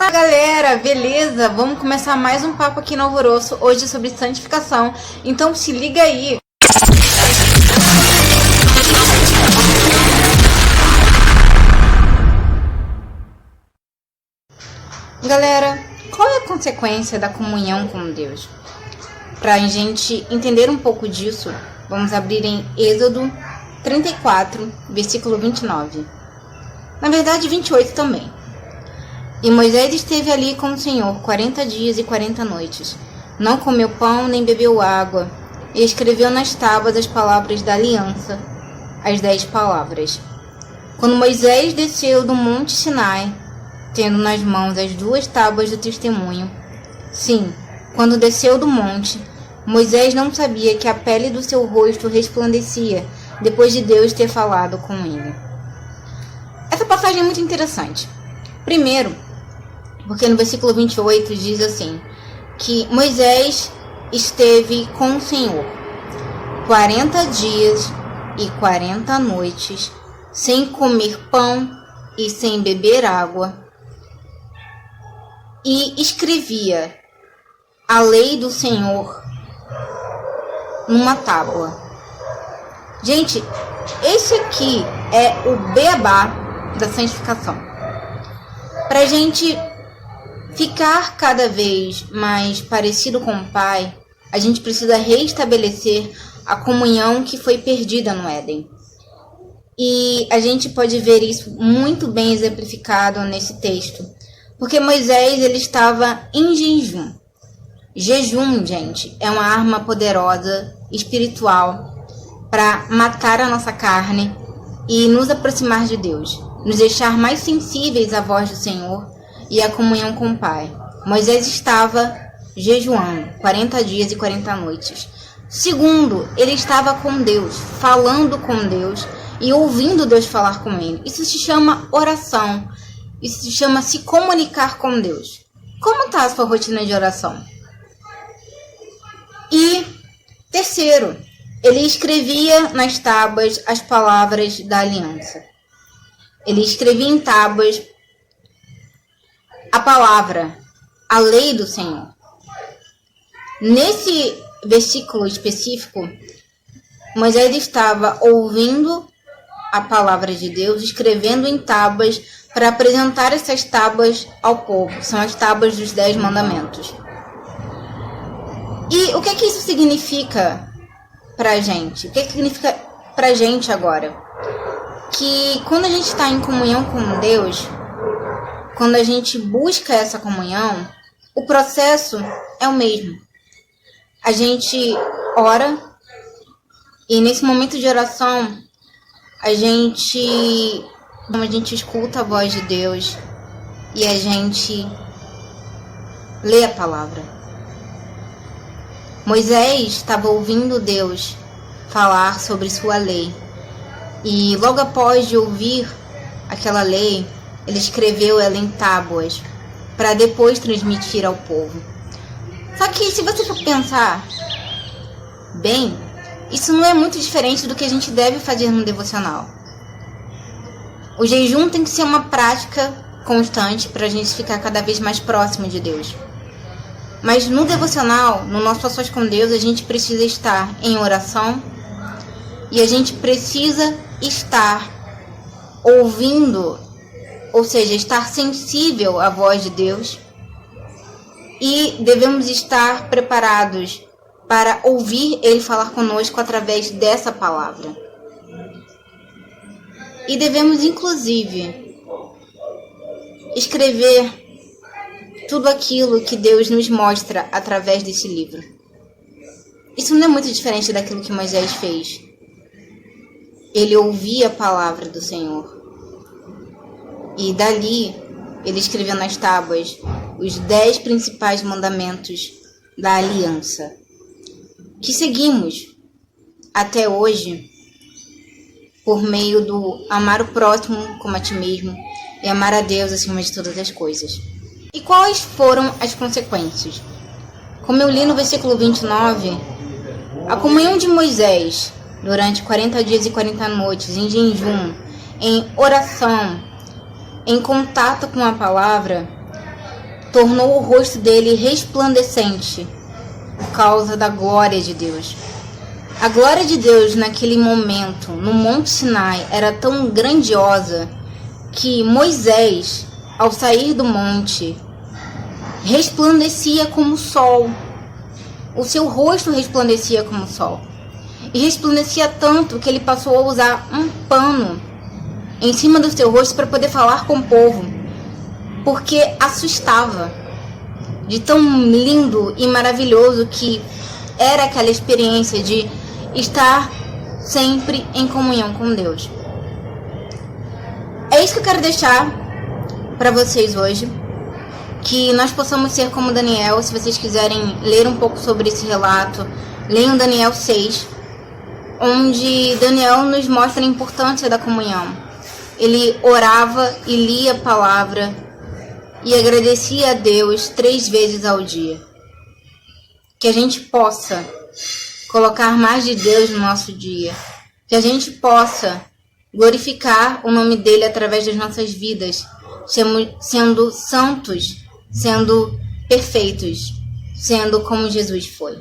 Fala galera, beleza? Vamos começar mais um papo aqui no Alvoroço, hoje sobre santificação, então se liga aí! Galera, qual é a consequência da comunhão com Deus? Para a gente entender um pouco disso, vamos abrir em Êxodo 34, versículo 29. Na verdade, 28 também. E Moisés esteve ali com o Senhor 40 dias e 40 noites. Não comeu pão nem bebeu água. E escreveu nas tábuas as palavras da aliança, as 10 palavras. Quando Moisés desceu do monte Sinai, tendo nas mãos as 2 tábuas do testemunho. Sim, quando desceu do monte, Moisés não sabia que a pele do seu rosto resplandecia, depois de Deus ter falado com ele. Essa passagem é muito interessante. Primeiro, porque no versículo 28 diz assim, que Moisés esteve com o Senhor 40 dias e 40 noites, sem comer pão e sem beber água, e escrevia a lei do Senhor numa tábua. Gente, esse aqui é o beabá da santificação. Para a gente ficar cada vez mais parecido com o Pai, a gente precisa reestabelecer a comunhão que foi perdida no Éden. E a gente pode ver isso muito bem exemplificado nesse texto. Porque Moisés ele estava em jejum. Jejum, gente, é uma arma poderosa, espiritual, para matar a nossa carne e nos aproximar de Deus, nos deixar mais sensíveis à voz do Senhor e à comunhão com o Pai. Moisés estava jejuando 40 dias e 40 noites. Segundo, ele estava com Deus, falando com Deus e ouvindo Deus falar com ele. Isso se chama oração. Isso se chama se comunicar com Deus. Como está a sua rotina de oração? E terceiro, ele escrevia nas tábuas as palavras da aliança. Ele escrevia em tábuas a palavra, a lei do Senhor. Nesse versículo específico, Moisés estava ouvindo a palavra de Deus, escrevendo em tábuas para apresentar essas tábuas ao povo. São as tábuas dos 10 mandamentos. E o que isso significa pra gente? O que significa pra gente agora? Que quando a gente está em comunhão com Deus, quando a gente busca essa comunhão, o processo é o mesmo. A gente ora e nesse momento de oração a gente escuta a voz de Deus e a gente lê a palavra. Moisés estava ouvindo Deus falar sobre sua lei e logo após de ouvir aquela lei, ele escreveu ela em tábuas para depois transmitir ao povo. Só que se você for pensar bem, isso não é muito diferente do que a gente deve fazer no devocional. O jejum tem que ser uma prática constante para a gente ficar cada vez mais próximo de Deus. Mas no devocional, no nosso A Sós com Deus, a gente precisa estar em oração e a gente precisa estar ouvindo, ou seja, estar sensível à voz de Deus e devemos estar preparados para ouvir Ele falar conosco através dessa palavra. E devemos, inclusive, escrever tudo aquilo que Deus nos mostra através desse livro. Isso não é muito diferente daquilo que Moisés fez. Ele ouvia a palavra do Senhor. E dali, ele escreveu nas tábuas os 10 principais mandamentos da aliança, que seguimos até hoje por meio do amar o próximo como a ti mesmo e amar a Deus acima de todas as coisas. E quais foram as consequências? Como eu li no versículo 29, a comunhão de Moisés durante 40 dias e 40 noites em jejum, em oração, em contato com a palavra, tornou o rosto dele resplandecente por causa da glória de Deus. A glória de Deus naquele momento, no Monte Sinai, era tão grandiosa que Moisés, ao sair do monte, resplandecia como o sol. O seu rosto resplandecia como o sol. E resplandecia tanto que ele passou a usar um pano em cima do seu rosto para poder falar com o povo, porque assustava de tão lindo e maravilhoso que era aquela experiência de estar sempre em comunhão com Deus. É isso que eu quero deixar para vocês hoje, que nós possamos ser como Daniel. Se vocês quiserem ler um pouco sobre esse relato, leiam Daniel 6, onde Daniel nos mostra a importância da comunhão. Ele orava e lia a palavra e agradecia a Deus 3 vezes ao dia. Que a gente possa colocar mais de Deus no nosso dia. Que a gente possa glorificar o nome dele através das nossas vidas, sendo santos, sendo perfeitos, sendo como Jesus foi.